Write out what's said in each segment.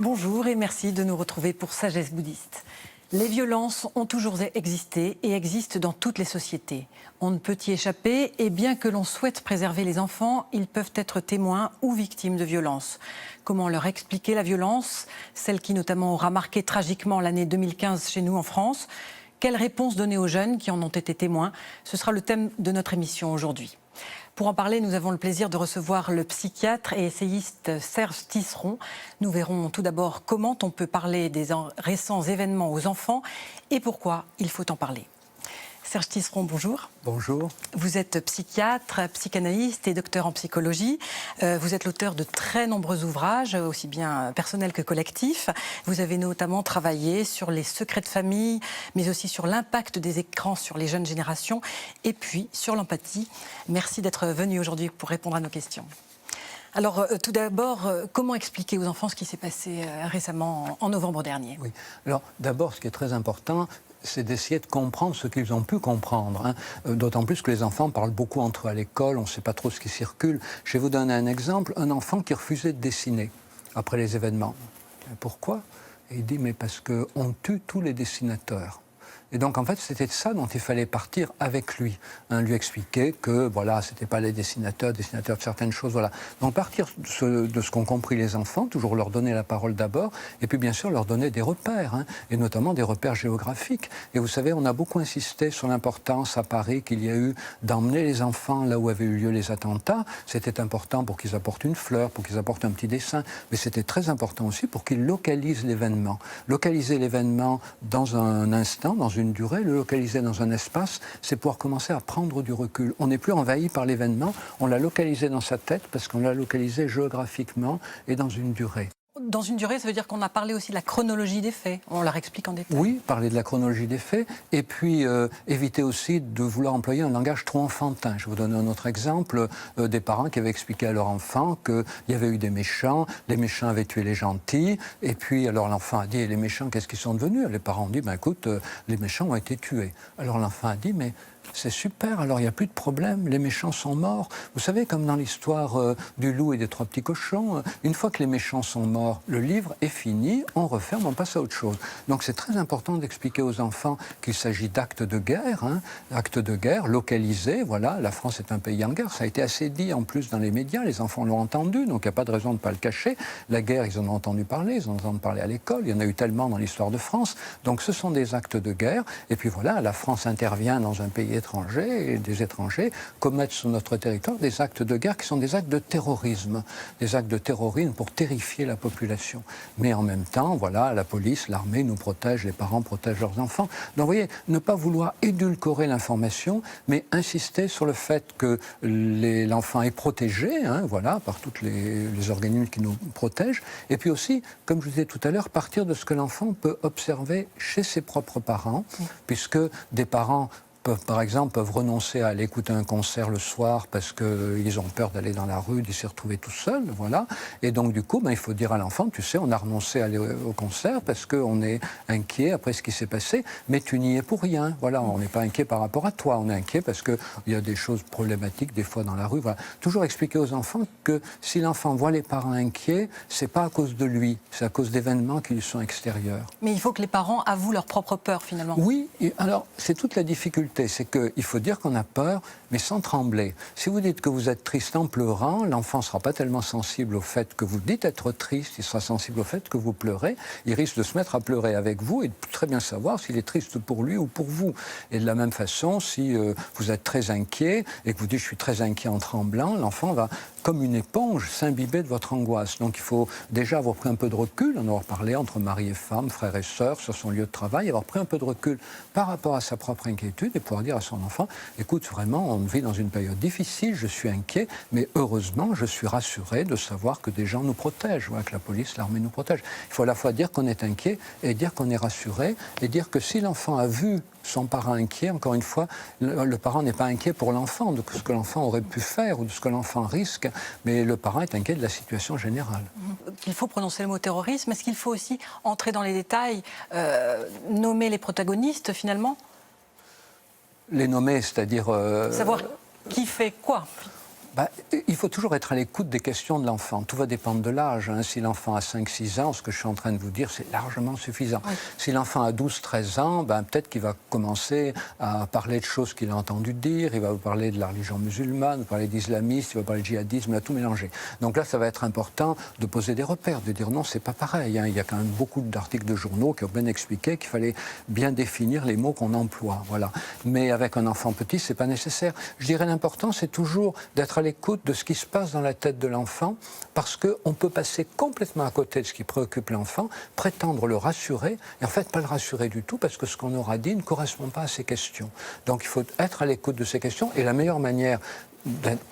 Bonjour et merci de nous retrouver pour Sagesse bouddhiste. Les violences ont toujours existé et existent dans toutes les sociétés. On ne peut y échapper et bien que l'on souhaite préserver les enfants, ils peuvent être témoins ou victimes de violences. Comment leur expliquer la violence, celle qui notamment aura marqué tragiquement l'année 2015 chez nous en France? Quelles réponses donner aux jeunes qui en ont été témoins? Ce sera le thème de notre émission aujourd'hui. Pour en parler, nous avons le plaisir de recevoir le psychiatre et essayiste Serge Tisseron. Nous verrons tout d'abord comment on peut parler des récents événements aux enfants et pourquoi il faut en parler. Serge Tisseron, bonjour. Bonjour. Vous êtes psychiatre, psychanalyste et docteur en psychologie. Vous êtes l'auteur de très nombreux ouvrages, aussi bien personnels que collectifs. Vous avez notamment travaillé sur les secrets de famille, mais aussi sur l'impact des écrans sur les jeunes générations et puis sur l'empathie. Merci d'être venu aujourd'hui pour répondre à nos questions. Alors, tout d'abord, comment expliquer aux enfants ce qui s'est passé récemment, en novembre dernier? Oui. Alors, d'abord, ce qui est très important, c'est d'essayer de comprendre ce qu'ils ont pu comprendre. D'autant plus que les enfants parlent beaucoup entre eux à l'école, on ne sait pas trop ce qui circule. Je vais vous donner un exemple, un enfant qui refusait de dessiner après les événements. Pourquoi? Et il dit, mais parce qu'on tue tous les dessinateurs. Et donc, en fait, c'était de ça dont il fallait partir avec lui. Lui expliquer que, voilà, c'était pas les dessinateurs de certaines choses, voilà. Donc, partir de ce qu'ont compris les enfants, toujours leur donner la parole d'abord, et puis, bien sûr, leur donner des repères, et notamment des repères géographiques. Et vous savez, on a beaucoup insisté sur l'importance à Paris qu'il y a eu d'emmener les enfants là où avaient eu lieu les attentats. C'était important pour qu'ils apportent une fleur, pour qu'ils apportent un petit dessin, mais c'était très important aussi pour qu'ils localisent l'événement. Localiser l'événement dans un instant, dans une durée, le localiser dans un espace, c'est pouvoir commencer à prendre du recul. On n'est plus envahi par l'événement, on l'a localisé dans sa tête parce qu'on l'a localisé géographiquement et dans une durée. Dans une durée, ça veut dire qu'on a parlé aussi de la chronologie des faits. On leur explique en détail. Oui, parler de la chronologie des faits, et puis éviter aussi de vouloir employer un langage trop enfantin. Je vais vous donner un autre exemple, des parents qui avaient expliqué à leur enfant qu'il y avait eu des méchants, les méchants avaient tué les gentils, et puis alors l'enfant a dit, et les méchants, qu'est-ce qu'ils sont devenus? Les parents ont dit, ben, écoute, les méchants ont été tués. Alors l'enfant a dit, mais c'est super, alors il n'y a plus de problème, les méchants sont morts. Vous savez, comme dans l'histoire du loup et des trois petits cochons, une fois que les méchants sont morts, le livre est fini, on referme, on passe à autre chose. Donc c'est très important d'expliquer aux enfants qu'il s'agit d'actes de guerre, actes de guerre localisés, voilà, la France est un pays en guerre, ça a été assez dit en plus dans les médias, les enfants l'ont entendu, donc il n'y a pas de raison de ne pas le cacher. La guerre, ils en ont entendu parler, ils en ont entendu parler à l'école, il y en a eu tellement dans l'histoire de France, donc ce sont des actes de guerre, et puis voilà, la France intervient dans un pays étrangers et des étrangers commettent sur notre territoire des actes de guerre qui sont des actes de terrorisme pour terrifier la population. Mais en même temps, voilà, la police, l'armée nous protège, les parents protègent leurs enfants. Donc vous voyez, ne pas vouloir édulcorer l'information, mais insister sur le fait que l'enfant est protégé, voilà, par tous les organismes qui nous protègent. Et puis aussi, comme je vous disais tout à l'heure, partir de ce que l'enfant peut observer chez ses propres parents, puisque des parents par exemple, peuvent renoncer à aller écouter un concert le soir parce qu'ils ont peur d'aller dans la rue, de s'y retrouver tout seul, voilà. Et donc, du coup, il faut dire à l'enfant, tu sais, on a renoncé à aller au concert parce qu'on est inquiet après ce qui s'est passé, mais tu n'y es pour rien, voilà. On n'est pas inquiet par rapport à toi, on est inquiet parce qu'il y a des choses problématiques des fois dans la rue, voilà. Toujours expliquer aux enfants que si l'enfant voit les parents inquiets, c'est pas à cause de lui, c'est à cause d'événements qui lui sont extérieurs. Mais il faut que les parents avouent leur propre peur, finalement. Oui, alors, c'est toute la difficulté. C'est qu'il faut dire qu'on a peur, mais sans trembler. Si vous dites que vous êtes triste en pleurant, l'enfant ne sera pas tellement sensible au fait que vous dites être triste, il sera sensible au fait que vous pleurez, il risque de se mettre à pleurer avec vous et de très bien savoir s'il est triste pour lui ou pour vous. Et de la même façon, si vous êtes très inquiet et que vous dites « je suis très inquiet en tremblant », l'enfant va, comme une éponge, s'imbiber de votre angoisse. Donc il faut déjà avoir pris un peu de recul, en avoir parlé entre mari et femme, frère et sœur, sur son lieu de travail, avoir pris un peu de recul par rapport à sa propre inquiétude et pouvoir dire à son enfant, écoute, vraiment, on vit dans une période difficile, je suis inquiet, mais heureusement, je suis rassuré de savoir que des gens nous protègent, voilà, que la police, l'armée nous protège. Il faut à la fois dire qu'on est inquiet et dire qu'on est rassuré et dire que si l'enfant a vu son parent inquiet, encore une fois, le parent n'est pas inquiet pour l'enfant, de ce que l'enfant aurait pu faire ou de ce que l'enfant risque, mais le parent est inquiet de la situation générale. Il faut prononcer le mot terrorisme, est-ce qu'il faut aussi entrer dans les détails, nommer les protagonistes finalement? Les nommer, c'est-à-dire... Savoir qui fait quoi? Il faut toujours être à l'écoute des questions de l'enfant. Tout va dépendre de l'âge. Hein. Si l'enfant a 5-6 ans, ce que je suis en train de vous dire, c'est largement suffisant. Oui. Si l'enfant a 12-13 ans, peut-être qu'il va commencer à parler de choses qu'il a entendu dire. Il va vous parler de la religion musulmane, vous parler d'islamistes, il va parler de djihadisme, il a tout mélangé. Donc là, ça va être important de poser des repères, de dire non, c'est pas pareil. Hein. Il y a quand même beaucoup d'articles de journaux qui ont bien expliqué qu'il fallait bien définir les mots qu'on emploie. Voilà. Mais avec un enfant petit, c'est pas nécessaire. Je dirais l'important, c'est toujours d'être à l'écoute de ce qui se passe dans la tête de l'enfant, parce qu'on peut passer complètement à côté de ce qui préoccupe l'enfant, prétendre le rassurer, et en fait pas le rassurer du tout, parce que ce qu'on aura dit ne correspond pas à ses questions. Donc il faut être à l'écoute de ses questions, et la meilleure manière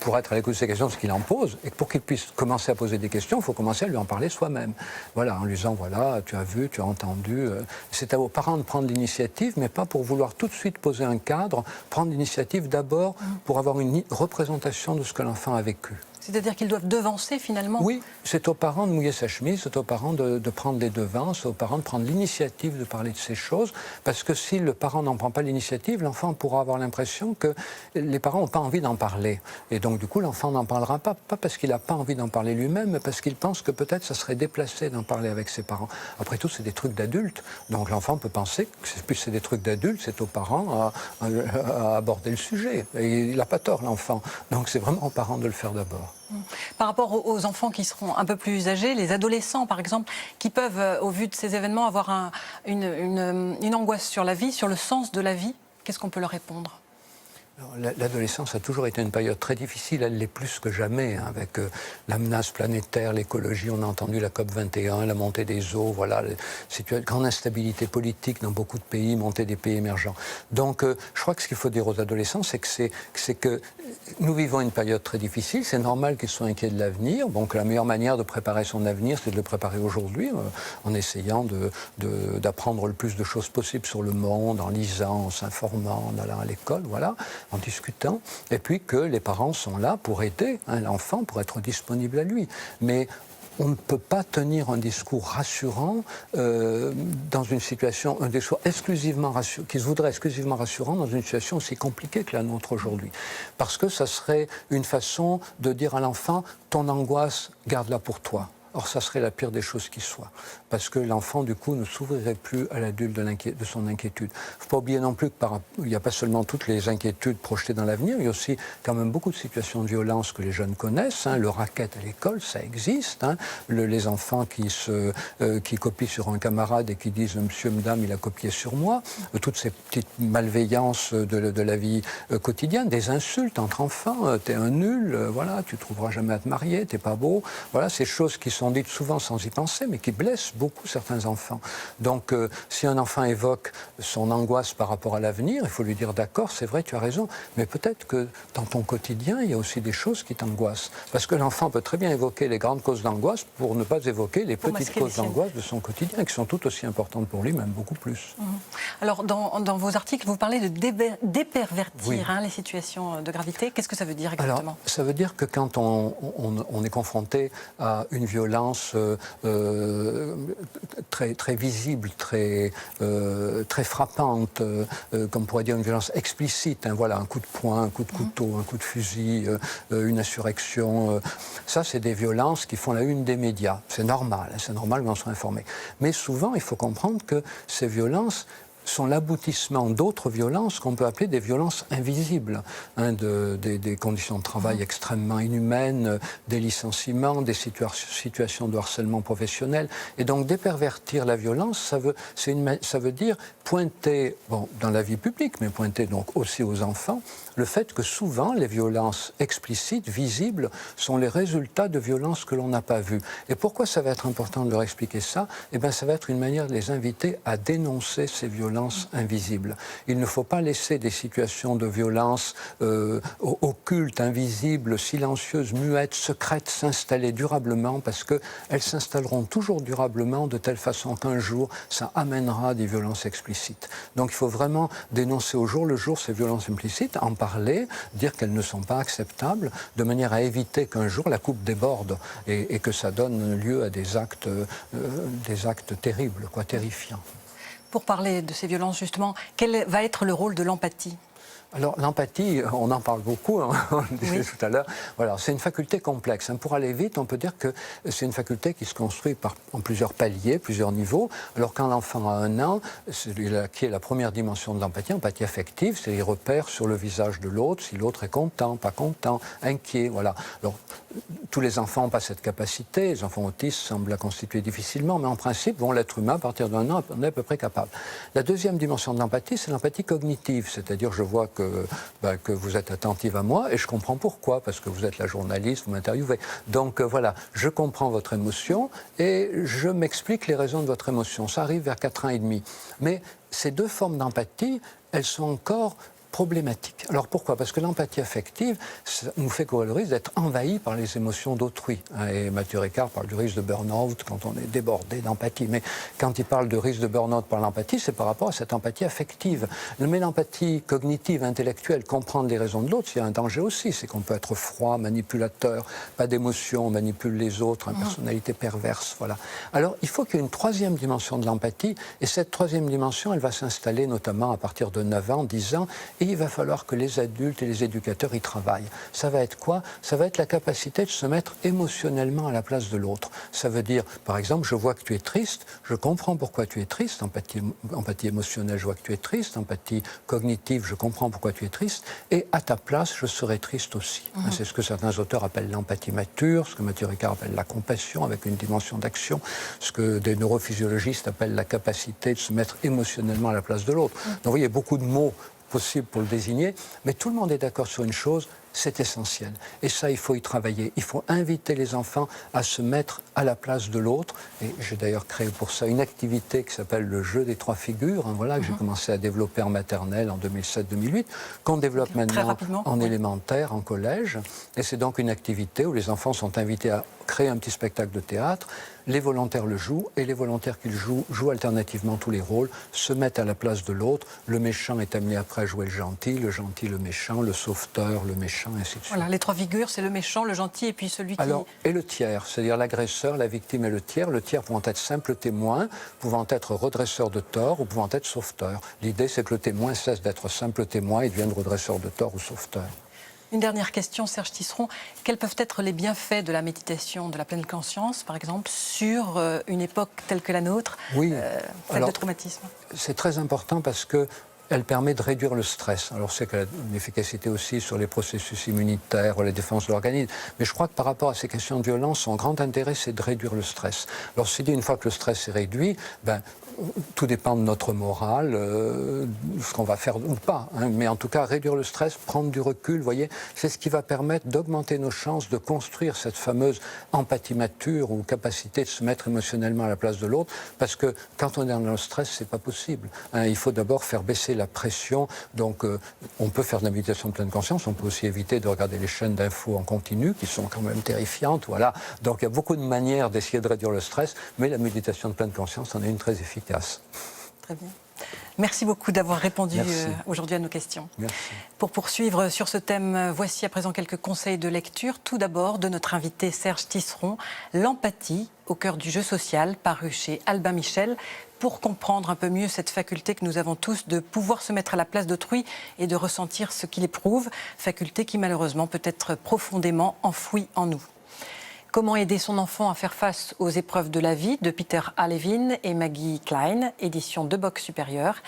pour être à l'écoute de ses questions, ce qu'il en pose, et pour qu'il puisse commencer à poser des questions, il faut commencer à lui en parler soi-même. Voilà, en lui disant, voilà, tu as vu, tu as entendu. C'est à vos parents de prendre l'initiative, mais pas pour vouloir tout de suite poser un cadre, prendre l'initiative d'abord pour avoir une représentation de ce que l'enfant a vécu. C'est-à-dire qu'ils doivent devancer finalement? Oui, c'est aux parents de mouiller sa chemise, c'est aux parents de prendre les devants, c'est aux parents de prendre l'initiative de parler de ces choses, parce que si le parent n'en prend pas l'initiative, l'enfant pourra avoir l'impression que les parents n'ont pas envie d'en parler. Et donc du coup, l'enfant n'en parlera pas parce qu'il n'a pas envie d'en parler lui-même, mais parce qu'il pense que peut-être ça serait déplacé d'en parler avec ses parents. Après tout, c'est des trucs d'adultes, donc l'enfant peut penser que plus c'est des trucs d'adultes, c'est aux parents à aborder le sujet. Et il n'a pas tort, l'enfant. Donc c'est vraiment aux parents de le faire d'abord. Par rapport aux enfants qui seront un peu plus âgés, les adolescents par exemple, qui peuvent, au vu de ces événements, avoir une angoisse sur la vie, sur le sens de la vie, qu'est-ce qu'on peut leur répondre ? L'adolescence a toujours été une période très difficile, elle l'est plus que jamais, hein, avec la menace planétaire, l'écologie, on a entendu la COP21, la montée des eaux, voilà, une grande instabilité politique dans beaucoup de pays, montée des pays émergents. Donc je crois que ce qu'il faut dire aux adolescents, c'est que nous vivons une période très difficile, c'est normal qu'ils soient inquiets de l'avenir, donc la meilleure manière de préparer son avenir, c'est de le préparer aujourd'hui, en essayant d'apprendre le plus de choses possibles sur le monde, en lisant, en s'informant, en allant à l'école, voilà, en discutant, et puis que les parents sont là pour aider l'enfant, pour être disponibles à lui. Mais on ne peut pas tenir un discours rassurant dans une situation, un discours exclusivement rassurant, qui se voudrait exclusivement rassurant dans une situation aussi compliquée que la nôtre aujourd'hui. Parce que ça serait une façon de dire à l'enfant, ton angoisse, garde-la pour toi. Or, ça serait la pire des choses qui soit, parce que l'enfant, du coup, ne s'ouvrirait plus à l'adulte de son inquiétude. Il ne faut pas oublier non plus qu'il n'y a pas seulement toutes les inquiétudes projetées dans l'avenir, il y a aussi quand même beaucoup de situations de violence que les jeunes connaissent. Hein. Le racket à l'école, ça existe. Hein. Les enfants qui copient sur un camarade et qui disent « Monsieur, madame, il a copié sur moi ». Toutes ces petites malveillances de la vie quotidienne, des insultes entre enfants. « T'es un nul, voilà, tu ne trouveras jamais à te marier, t'es pas beau ». Voilà, ces choses qui sont dites souvent sans y penser, mais qui blessent beaucoup certains enfants. Donc, si un enfant évoque son angoisse par rapport à l'avenir, il faut lui dire d'accord, c'est vrai, tu as raison, mais peut-être que dans ton quotidien, il y a aussi des choses qui t'angoissent. Parce que l'enfant peut très bien évoquer les grandes causes d'angoisse pour ne pas évoquer les petites causes d'angoisse de son quotidien, qui sont tout aussi importantes pour lui, même beaucoup plus. Alors, dans vos articles, vous parlez de dépervertir les situations de gravité. Qu'est-ce que ça veut dire exactement ? Alors, ça veut dire que quand on est confronté à une violence très, très visible, très frappante, comme on pourrait dire une violence explicite, hein, voilà, un coup de poing, un coup de couteau, un coup de fusil, une insurrection. Ça, c'est des violences qui font la une des médias. C'est normal qu'on en soit informé. Mais souvent, il faut comprendre que ces violences sont l'aboutissement d'autres violences qu'on peut appeler des violences invisibles, hein, des conditions de travail extrêmement inhumaines, des licenciements, des situations de harcèlement professionnel. Et donc dépervertir la violence, ça veut dire pointer, dans la vie publique, mais pointer donc aussi aux enfants, le fait que souvent les violences explicites, visibles, sont les résultats de violences que l'on n'a pas vues. Et pourquoi ça va être important de leur expliquer ça ? Eh bien, ça va être une manière de les inviter à dénoncer ces violences invisibles. Il ne faut pas laisser des situations de violence occultes, invisibles, silencieuses, muettes, secrètes s'installer durablement, parce qu'elles s'installeront toujours durablement de telle façon qu'un jour, ça amènera des violences explicites. Donc il faut vraiment dénoncer au jour le jour ces violences implicites, en parler, dire qu'elles ne sont pas acceptables, de manière à éviter qu'un jour la coupe déborde et que ça donne lieu à des actes terribles, terrifiants. Pour parler de ces violences, justement, quel va être le rôle de l'empathie ? Alors l'empathie, on en parle beaucoup, hein, on le disait tout à l'heure. Voilà, c'est une faculté complexe. Pour aller vite, on peut dire que c'est une faculté qui se construit en plusieurs paliers, plusieurs niveaux. Alors quand l'enfant a 1 an, celui-là qui est la première dimension de l'empathie, empathie affective, c'est il repère sur le visage de l'autre si l'autre est content, pas content, inquiet. Voilà. Alors tous les enfants n'ont pas cette capacité. Les enfants autistes semblent la constituer difficilement, mais en principe, l'être humain, à partir d'1 an, on est à peu près capable. La deuxième dimension de l'empathie, c'est l'empathie cognitive, c'est-à-dire je vois que vous êtes attentive à moi et je comprends pourquoi, parce que vous êtes la journaliste, vous m'interviewez. Donc voilà, je comprends votre émotion et je m'explique les raisons de votre émotion. Ça arrive vers 4 ans et demi. Mais ces 2 formes d'empathie, elles sont encore problématique. Alors pourquoi? Parce que l'empathie affective nous fait courir le risque d'être envahi par les émotions d'autrui. Et Mathieu Ricard parle du risque de burn-out quand on est débordé d'empathie. Mais quand il parle de risque de burn-out par l'empathie, c'est par rapport à cette empathie affective. Mais l'empathie cognitive, intellectuelle, comprendre les raisons de l'autre, il y a un danger aussi. C'est qu'on peut être froid, manipulateur, pas d'émotion, on manipule les autres, une personnalité perverse. Voilà. Alors il faut qu'il y ait une 3e dimension de l'empathie. Et cette 3e dimension, elle va s'installer notamment à partir de 9 ans, 10 ans. Et il va falloir que les adultes et les éducateurs y travaillent. Ça va être quoi? Ça va être la capacité de se mettre émotionnellement à la place de l'autre. Ça veut dire, par exemple, je vois que tu es triste, je comprends pourquoi tu es triste, empathie émotionnelle, je vois que tu es triste, empathie cognitive, je comprends pourquoi tu es triste, et à ta place, je serai triste aussi. C'est ce que certains auteurs appellent l'empathie mature, ce que Mathieu Ricard appelle la compassion, avec une dimension d'action, ce que des neurophysiologistes appellent la capacité de se mettre émotionnellement à la place de l'autre. Donc vous voyez, beaucoup de mots possible pour le désigner, mais tout le monde est d'accord sur une chose, c'est essentiel. Et ça, il faut y travailler. Il faut inviter les enfants à se mettre à la place de l'autre. Et j'ai d'ailleurs créé pour ça une activité qui s'appelle le jeu des 3 figures, que j'ai commencé à développer en maternelle en 2007-2008, qu'on développe maintenant en élémentaire, en collège. Et c'est donc une activité où les enfants sont invités à créer un petit spectacle de théâtre. Les volontaires le jouent et les volontaires qui le jouent alternativement tous les rôles, se mettent à la place de l'autre. Le méchant est amené après à jouer le gentil le méchant, le sauveteur, le méchant, et ainsi de suite. Voilà, les 3 figures, c'est le méchant, le gentil et puis celui qui... Alors, et le tiers, c'est-à-dire l'agresseur, la victime et le tiers pouvant être simple témoin, pouvant être redresseur de tort ou pouvant être sauveteur. L'idée, c'est que le témoin cesse d'être simple témoin et devienne redresseur de tort ou sauveteur. Une dernière question, Serge Tisseron. Quels peuvent être les bienfaits de la méditation, de la pleine conscience, par exemple, sur une époque telle que la nôtre, faite de traumatisme? C'est très important parce que elle permet de réduire le stress. Alors, c'est qu'elle a une efficacité aussi sur les processus immunitaires, la défense de l'organisme. Mais je crois que par rapport à ces questions de violence, son grand intérêt, c'est de réduire le stress. Alors, c'est dit, une fois que le stress est réduit, tout dépend de notre morale, ce qu'on va faire ou pas. Mais en tout cas, réduire le stress, prendre du recul, vous voyez, c'est ce qui va permettre d'augmenter nos chances de construire cette fameuse empathie mature ou capacité de se mettre émotionnellement à la place de l'autre. Parce que quand on est dans le stress, c'est pas possible. Il faut d'abord faire baisser la pression. Donc, on peut faire de la méditation de pleine conscience. On peut aussi éviter de regarder les chaînes d'infos en continu, qui sont quand même terrifiantes. Voilà. Donc, il y a beaucoup de manières d'essayer de réduire le stress, mais la méditation de pleine conscience en est une très efficace. Très bien. Merci beaucoup d'avoir répondu aujourd'hui à nos questions. Merci. Pour poursuivre sur ce thème, voici à présent quelques conseils de lecture. Tout d'abord, de notre invité Serge Tisseron, L'empathie au cœur du jeu social, paru chez Albin Michel, pour comprendre un peu mieux cette faculté que nous avons tous de pouvoir se mettre à la place d'autrui et de ressentir ce qu'il éprouve, faculté qui malheureusement peut être profondément enfouie en nous. Comment aider son enfant à faire face aux épreuves de la vie, de Peter Alevin et Maggie Klein, édition de Box Supérieur.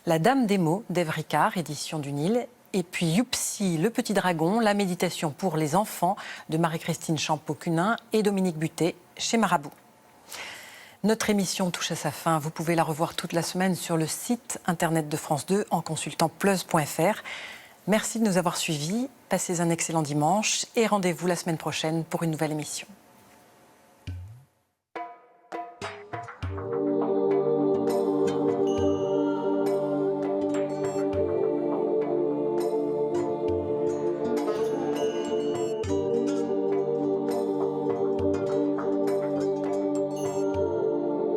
La Dame des mots d'Ève Ricard, édition du Nil. Et puis Youpsi, le petit dragon, la méditation pour les enfants de Marie-Christine Champeau-Cunin et Dominique Butet chez Marabout. Notre émission touche à sa fin. Vous pouvez la revoir toute la semaine sur le site internet de France 2 en consultant plus.fr. Merci de nous avoir suivis, passez un excellent dimanche et rendez-vous la semaine prochaine pour une nouvelle émission.